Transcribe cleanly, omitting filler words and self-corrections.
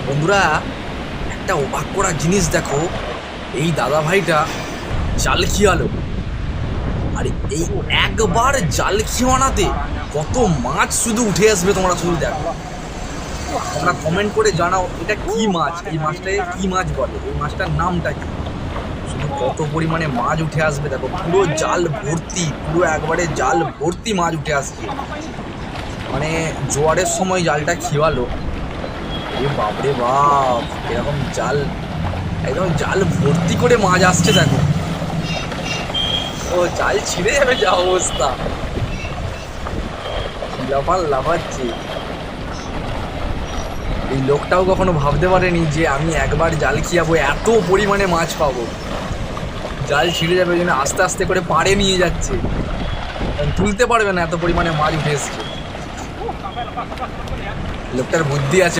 বন্ধুরা, একটা অবাক করা জিনিস দেখো। এই দাদা ভাইটা জাল খিয়ালো, আর এই একবার জাল খিয়ানাতে কত মাছ শুধু উঠে আসবে তোমরা শুধু দেখো। তোমরা কমেন্ট করে জানাও এটা কি মাছ, এই মাছটাকে কি মাছ বলে, এই মাছটার নামটা কি। শুধু কত পরিমাণে মাছ উঠে আসবে দেখো, পুরো জাল ভর্তি, পুরো একবারে জাল ভর্তি মাছ উঠে আসছে। মানে জোয়ারের সময় জালটা খিয়ালো, এ বাপরে বাপ, এরকম জাল একদম জাল ভর্তি করে মাছ আসছে দেখো। ও জাল ছিঁড়ে যাবে যা অবস্থা, লাফান লাফাচ্ছে। এই লোকটাও কখনো ভাবতে পারেনি যে আমি একবার জাল খিয়াবো এত পরিমাণে মাছ পাবো। জাল ছিঁড়ে যাবে, ওই জন্য আস্তে আস্তে করে পাড়ে নিয়ে যাচ্ছে, কারণ তুলতে পারবে না এত পরিমাণে মাছ উঠে এসছে। লোকটার বুদ্ধি আছে।